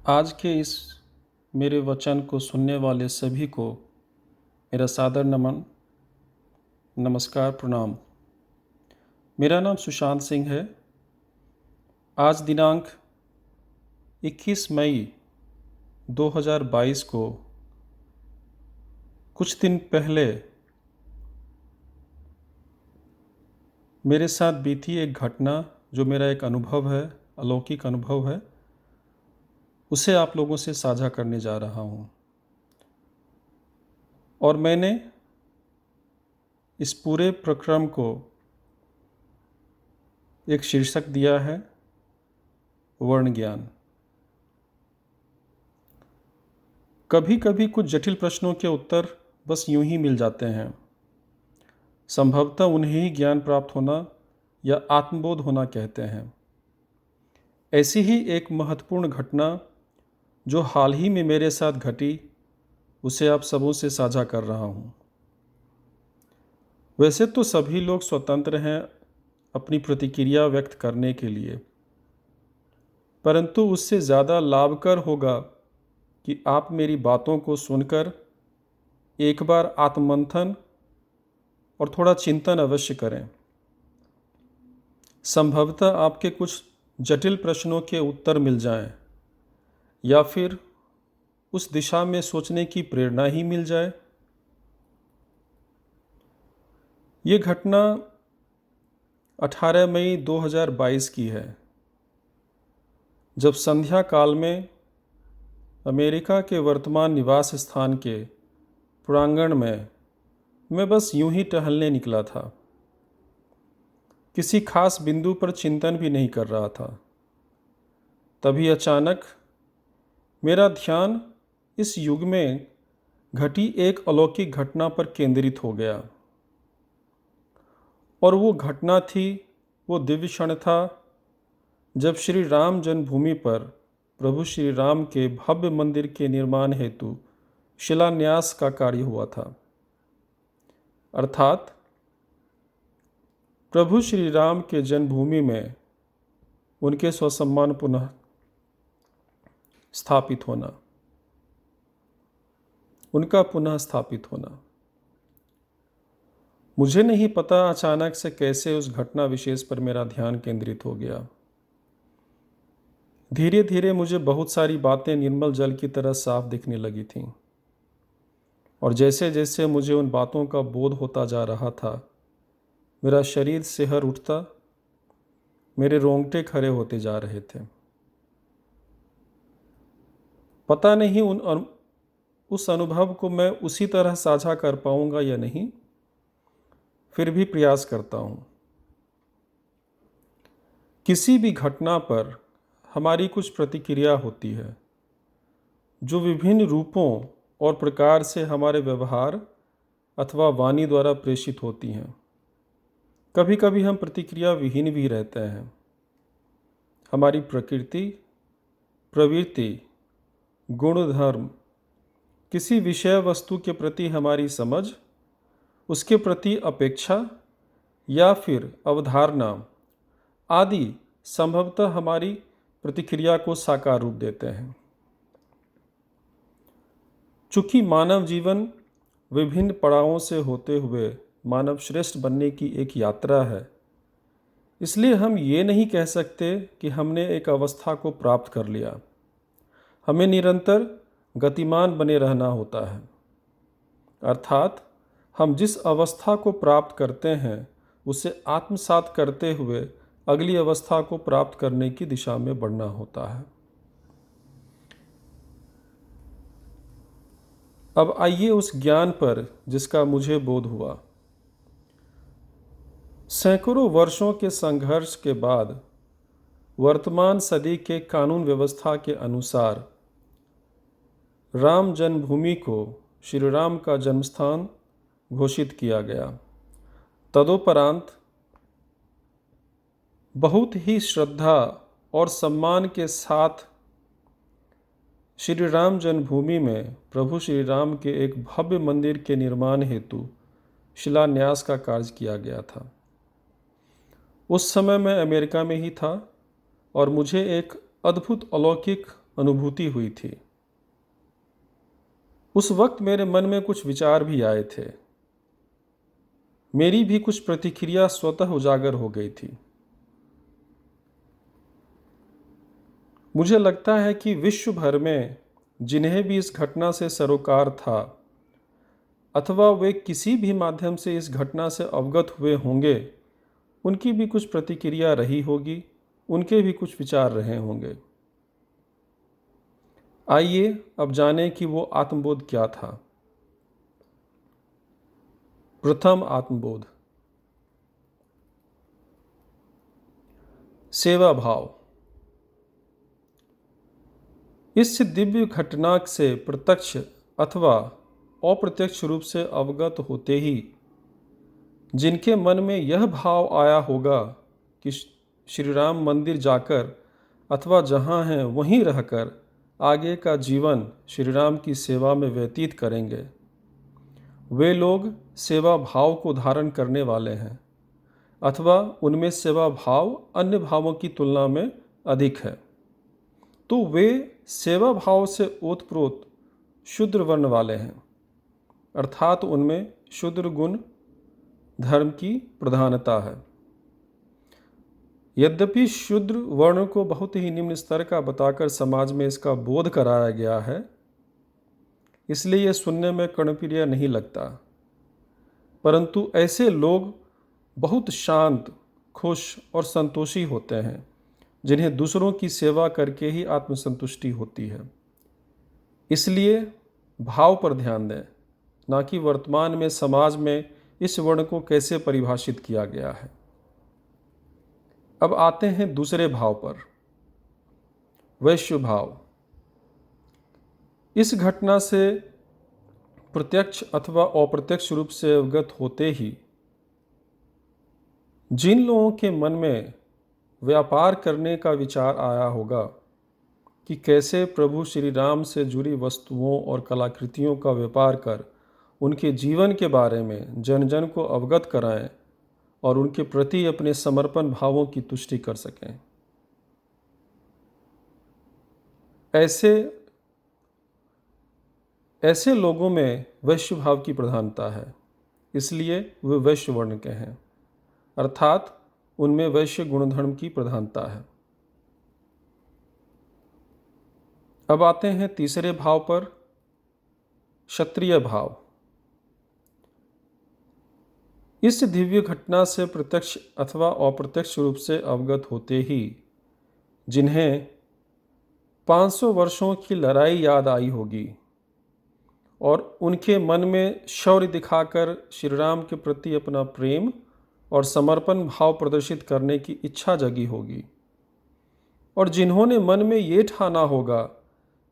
आज के इस मेरे वचन को सुनने वाले सभी को मेरा सादर नमन, नमस्कार, प्रणाम। मेरा नाम सुशांत सिंह है। आज दिनांक 21 मई 2022 को कुछ दिन पहले मेरे साथ बीती एक घटना, जो मेरा एक अनुभव है, अलौकिक अनुभव है, उसे आप लोगों से साझा करने जा रहा हूँ। और मैंने इस पूरे प्रक्रम को एक शीर्षक दिया है, वर्ण ज्ञान। कभी कभी कुछ जटिल प्रश्नों के उत्तर बस यूं ही मिल जाते हैं। संभवतः उन्हें ही ज्ञान प्राप्त होना या आत्मबोध होना कहते हैं। ऐसी ही एक महत्वपूर्ण घटना जो हाल ही में मेरे साथ घटी, उसे आप सबों से साझा कर रहा हूँ। वैसे तो सभी लोग स्वतंत्र हैं अपनी प्रतिक्रिया व्यक्त करने के लिए, परंतु उससे ज़्यादा लाभकर होगा कि आप मेरी बातों को सुनकर एक बार आत्ममंथन और थोड़ा चिंतन अवश्य करें। संभवतः आपके कुछ जटिल प्रश्नों के उत्तर मिल जाएं, या फिर उस दिशा में सोचने की प्रेरणा ही मिल जाए। ये घटना 18 मई 2022 की है, जब संध्या काल में अमेरिका के वर्तमान निवास स्थान के प्रांगण में मैं बस यूं ही टहलने निकला था। किसी खास बिंदु पर चिंतन भी नहीं कर रहा था। तभी अचानक मेरा ध्यान इस युग में घटी एक अलौकिक घटना पर केंद्रित हो गया। और वो घटना थी, वो दिव्य क्षण था, जब श्री राम जन्मभूमि पर प्रभु श्री राम के भव्य मंदिर के निर्माण हेतु शिलान्यास का कार्य हुआ था। अर्थात प्रभु श्री राम के जन्मभूमि में उनके स्वसम्मान पुनः स्थापित होना, उनका पुनः स्थापित होना। मुझे नहीं पता अचानक से कैसे उस घटना विशेष पर मेरा ध्यान केंद्रित हो गया। धीरे धीरे मुझे बहुत सारी बातें निर्मल जल की तरह साफ दिखने लगी थीं, और जैसे जैसे मुझे उन बातों का बोध होता जा रहा था, मेरा शरीर सिहर उठता, मेरे रोंगटे खड़े होते जा रहे थे। पता नहीं उस अनुभव को मैं उसी तरह साझा कर पाऊंगा या नहीं, फिर भी प्रयास करता हूं। किसी भी घटना पर हमारी कुछ प्रतिक्रिया होती है, जो विभिन्न रूपों और प्रकार से हमारे व्यवहार अथवा वाणी द्वारा प्रेषित होती हैं। कभी कभी हम प्रतिक्रिया विहीन भी रहते हैं। हमारी प्रकृति, प्रवृत्ति, गुणधर्म, किसी विषय वस्तु के प्रति हमारी समझ, उसके प्रति अपेक्षा या फिर अवधारणा आदि संभवतः हमारी प्रतिक्रिया को साकार रूप देते हैं। चूंकि मानव जीवन विभिन्न पड़ावों से होते हुए मानव श्रेष्ठ बनने की एक यात्रा है, इसलिए हम ये नहीं कह सकते कि हमने एक अवस्था को प्राप्त कर लिया। हमें निरंतर गतिमान बने रहना होता है। अर्थात हम जिस अवस्था को प्राप्त करते हैं, उसे आत्मसात करते हुए अगली अवस्था को प्राप्त करने की दिशा में बढ़ना होता है। अब आइए उस ज्ञान पर जिसका मुझे बोध हुआ। सैकड़ों वर्षों के संघर्ष के बाद वर्तमान सदी के कानून व्यवस्था के अनुसार राम जन्मभूमि को श्री राम का जन्मस्थान घोषित किया गया। तदोपरांत बहुत ही श्रद्धा और सम्मान के साथ श्री राम जन्मभूमि में प्रभु श्री राम के एक भव्य मंदिर के निर्माण हेतु शिलान्यास का कार्य किया गया था। उस समय मैं अमेरिका में ही था, और मुझे एक अद्भुत अलौकिक अनुभूति हुई थी। उस वक्त मेरे मन में कुछ विचार भी आए थे। मेरी भी कुछ प्रतिक्रिया स्वतः उजागर हो गई थी। मुझे लगता है कि विश्व भर में जिन्हें भी इस घटना से सरोकार था अथवा वे किसी भी माध्यम से इस घटना से अवगत हुए होंगे, उनकी भी कुछ प्रतिक्रिया रही होगी, उनके भी कुछ विचार रहे होंगे। आइए अब जानें कि वो आत्मबोध क्या था। प्रथम आत्मबोध, सेवा भाव। इस दिव्य घटना से प्रत्यक्ष अथवा अप्रत्यक्ष रूप से अवगत होते ही जिनके मन में यह भाव आया होगा कि श्री राम मंदिर जाकर अथवा जहाँ हैं वहीं रहकर आगे का जीवन श्री राम की सेवा में व्यतीत करेंगे, वे लोग सेवा भाव को धारण करने वाले हैं अथवा उनमें सेवा भाव अन्य भावों की तुलना में अधिक है, तो वे सेवा भाव से ओतप्रोत शूद्र वर्ण वाले हैं, अर्थात उनमें शूद्र गुण धर्म की प्रधानता है। यद्यपि शूद्र वर्ण को बहुत ही निम्न स्तर का बताकर समाज में इसका बोध कराया गया है, इसलिए यह सुनने में कर्णप्रिय नहीं लगता, परंतु ऐसे लोग बहुत शांत, खुश और संतोषी होते हैं जिन्हें दूसरों की सेवा करके ही आत्मसंतुष्टि होती है। इसलिए भाव पर ध्यान दें, ना कि वर्तमान में समाज में इस वर्ण को कैसे परिभाषित किया गया है। अब आते हैं दूसरे भाव पर, वैश्य भाव। इस घटना से प्रत्यक्ष अथवा अप्रत्यक्ष रूप से अवगत होते ही जिन लोगों के मन में व्यापार करने का विचार आया होगा कि कैसे प्रभु श्री राम से जुड़ी वस्तुओं और कलाकृतियों का व्यापार कर उनके जीवन के बारे में जन जन को अवगत कराएं और उनके प्रति अपने समर्पण भावों की तुष्टि कर सकें, ऐसे लोगों में वैश्य भाव की प्रधानता है, इसलिए वे वैश्य वर्ण के हैं, अर्थात उनमें वैश्य गुणधर्म की प्रधानता है। अब आते हैं तीसरे भाव पर, क्षत्रिय भाव। इस दिव्य घटना से प्रत्यक्ष अथवा अप्रत्यक्ष रूप से अवगत होते ही जिन्हें 500 वर्षों की लड़ाई याद आई होगी और उनके मन में शौर्य दिखाकर श्री राम के प्रति अपना प्रेम और समर्पण भाव प्रदर्शित करने की इच्छा जगी होगी, और जिन्होंने मन में ये ठाना होगा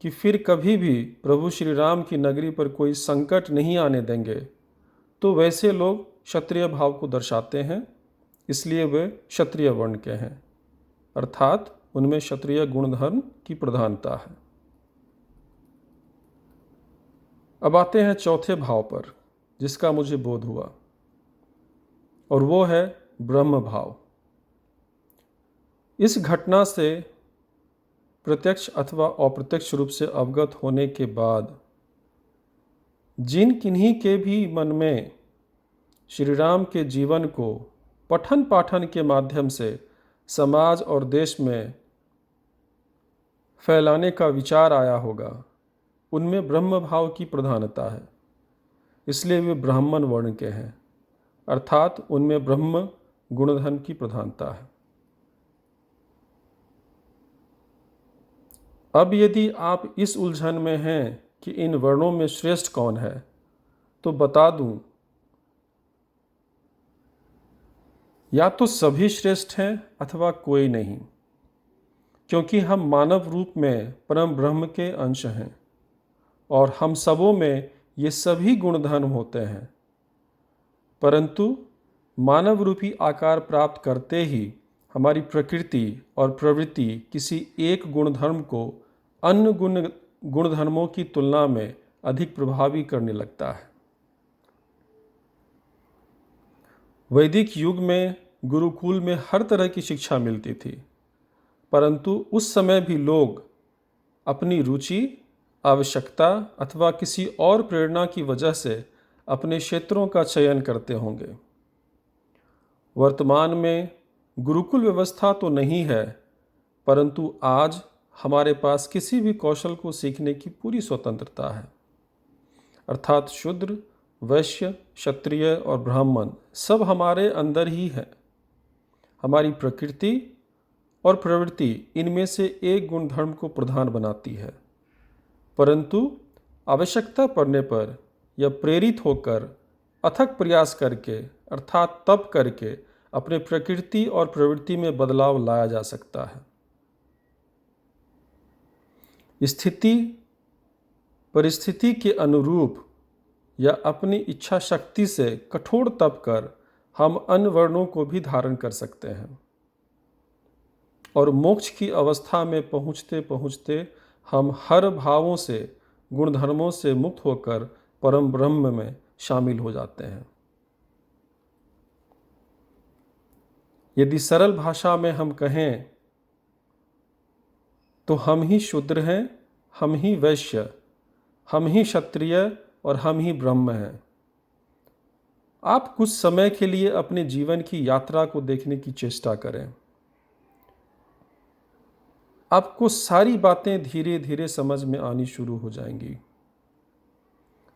कि फिर कभी भी प्रभु श्री राम की नगरी पर कोई संकट नहीं आने देंगे, तो वैसे लोग क्षत्रिय भाव को दर्शाते हैं, इसलिए वे क्षत्रिय वर्ण के हैं, अर्थात उनमें क्षत्रिय गुणधर्म की प्रधानता है। अब आते हैं चौथे भाव पर, जिसका मुझे बोध हुआ, और वो है ब्रह्म भाव। इस घटना से प्रत्यक्ष अथवा अप्रत्यक्ष रूप से अवगत होने के बाद जिन किन्हीं के भी मन में श्री राम के जीवन को पठन पाठन के माध्यम से समाज और देश में फैलाने का विचार आया होगा, उनमें ब्रह्म भाव की प्रधानता है, इसलिए वे ब्राह्मण वर्ण के हैं, अर्थात उनमें ब्रह्म गुणधर्म की प्रधानता है। अब यदि आप इस उलझन में हैं कि इन वर्णों में श्रेष्ठ कौन है, तो बता दूं, या तो सभी श्रेष्ठ हैं अथवा कोई नहीं, क्योंकि हम मानव रूप में परम ब्रह्म के अंश हैं और हम सबों में ये सभी गुणधर्म होते हैं, परंतु मानव रूपी आकार प्राप्त करते ही हमारी प्रकृति और प्रवृत्ति किसी एक गुणधर्म को अन्य गुणधर्मों की तुलना में अधिक प्रभावी करने लगता है। वैदिक युग में गुरुकुल में हर तरह की शिक्षा मिलती थी, परंतु उस समय भी लोग अपनी रुचि, आवश्यकता अथवा किसी और प्रेरणा की वजह से अपने क्षेत्रों का चयन करते होंगे। वर्तमान में गुरुकुल व्यवस्था तो नहीं है, परंतु आज हमारे पास किसी भी कौशल को सीखने की पूरी स्वतंत्रता है। अर्थात शूद्र, वैश्य, क्षत्रिय और ब्राह्मण सब हमारे अंदर ही है। हमारी प्रकृति और प्रवृत्ति इनमें से एक गुणधर्म को प्रधान बनाती है, परंतु आवश्यकता पड़ने पर या प्रेरित होकर अथक प्रयास करके अर्थात तप करके अपने प्रकृति और प्रवृत्ति में बदलाव लाया जा सकता है। स्थिति परिस्थिति के अनुरूप या अपनी इच्छा शक्ति से कठोर तप कर हम अन्य वर्णों को भी धारण कर सकते हैं और मोक्ष की अवस्था में पहुँचते पहुँचते हम हर भावों से, गुणधर्मों से मुक्त होकर परम ब्रह्म में शामिल हो जाते हैं। यदि सरल भाषा में हम कहें तो हम ही शूद्र हैं, हम ही वैश्य, हम ही क्षत्रिय और हम ही ब्रह्म हैं। आप कुछ समय के लिए अपने जीवन की यात्रा को देखने की चेष्टा करें। आपको सारी बातें धीरे धीरे समझ में आनी शुरू हो जाएंगी।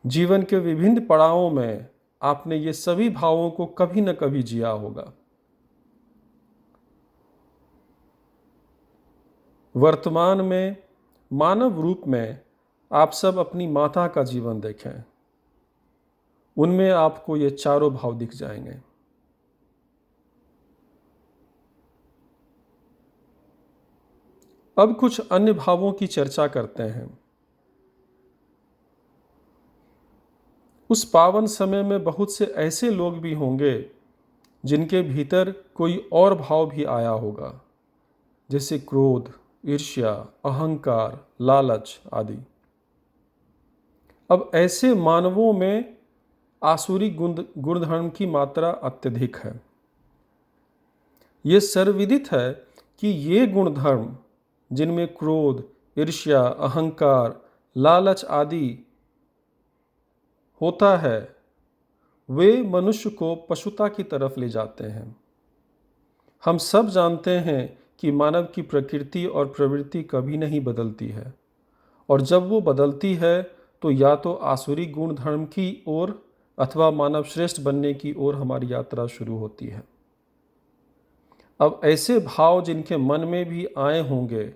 जीवन के विभिन्न पड़ावों में आपने ये सभी भावों को कभी न कभी जिया होगा। वर्तमान में मानव रूप में आप सब अपनी माता का जीवन देखें, उनमें आपको ये चारों भाव दिख जाएंगे। अब कुछ अन्य भावों की चर्चा करते हैं। उस पावन समय में बहुत से ऐसे लोग भी होंगे जिनके भीतर कोई और भाव भी आया होगा, जैसे क्रोध, ईर्ष्या, अहंकार, लालच आदि। अब ऐसे मानवों में आसुरी गुणधर्म की मात्रा अत्यधिक है। ये सर्वविदित है कि ये गुणधर्म जिनमें क्रोध, ईर्ष्या, अहंकार, लालच आदि होता है, वे मनुष्य को पशुता की तरफ ले जाते हैं। हम सब जानते हैं कि मानव की प्रकृति और प्रवृत्ति कभी नहीं बदलती है, और जब वो बदलती है तो या तो आसुरी गुण धर्म की ओर अथवा मानव श्रेष्ठ बनने की ओर हमारी यात्रा शुरू होती है। अब ऐसे भाव जिनके मन में भी आए होंगे,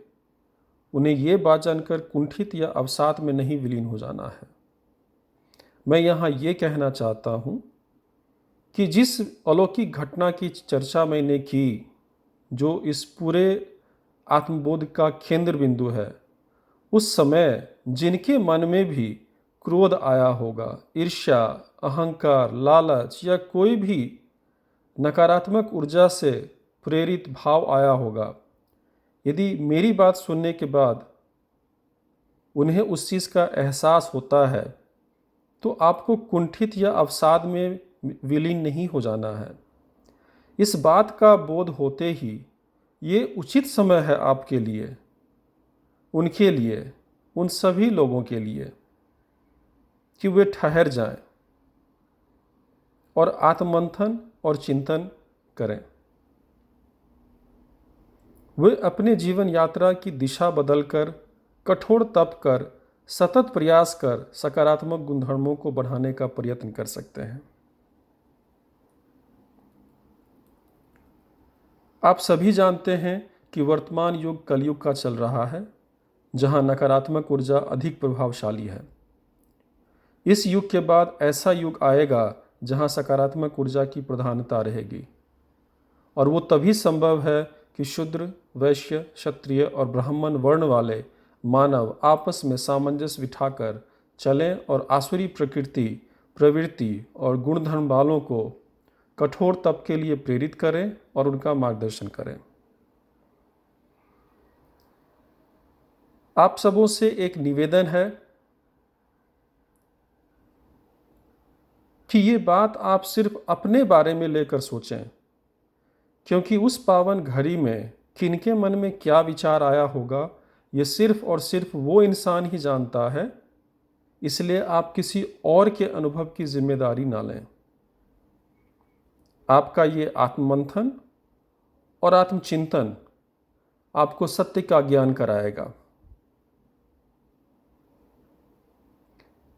उन्हें ये बात जानकर कुंठित या अवसाद में नहीं विलीन हो जाना है। मैं यहाँ ये कहना चाहता हूँ कि जिस अलौकिक घटना की चर्चा मैंने की, जो इस पूरे आत्मबोध का केंद्र बिंदु है, उस समय जिनके मन में भी क्रोध आया होगा, ईर्ष्या, अहंकार, लालच या कोई भी नकारात्मक ऊर्जा से प्रेरित भाव आया होगा, यदि मेरी बात सुनने के बाद उन्हें उस चीज़ का एहसास होता है, तो आपको कुंठित या अवसाद में विलीन नहीं हो जाना है। इस बात का बोध होते ही ये उचित समय है आपके लिए, उनके लिए, उन सभी लोगों के लिए कि वे ठहर जाएं और आत्ममंथन और चिंतन करें। वे अपने जीवन यात्रा की दिशा बदलकर, कठोर तप कर, सतत प्रयास कर सकारात्मक गुणधर्मों को बढ़ाने का प्रयत्न कर सकते हैं। आप सभी जानते हैं कि वर्तमान युग कलयुग का चल रहा है, जहां नकारात्मक ऊर्जा अधिक प्रभावशाली है। इस युग के बाद ऐसा युग आएगा जहां सकारात्मक ऊर्जा की प्रधानता रहेगी, और वो तभी संभव है कि शूद्र, वैश्य, क्षत्रिय और ब्राह्मण वर्ण वाले मानव आपस में सामंजस्य बिठाकर चलें और आसुरी प्रकृति, प्रवृत्ति और गुणधर्म वालों को कठोर तप के लिए प्रेरित करें और उनका मार्गदर्शन करें। आप सबों से एक निवेदन है कि ये बात आप सिर्फ अपने बारे में लेकर सोचें, क्योंकि उस पावन घड़ी में किनके मन में क्या विचार आया होगा, ये सिर्फ और सिर्फ वो इंसान ही जानता है, इसलिए आप किसी और के अनुभव की जिम्मेदारी ना लें। आपका ये आत्ममंथन और आत्मचिंतन आपको सत्य का ज्ञान कराएगा।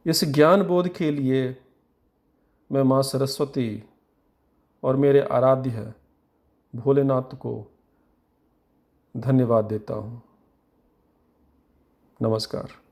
इस ज्ञान बोध के लिए मैं माँ सरस्वती और मेरे आराध्य भोलेनाथ को धन्यवाद देता हूँ। नमस्कार।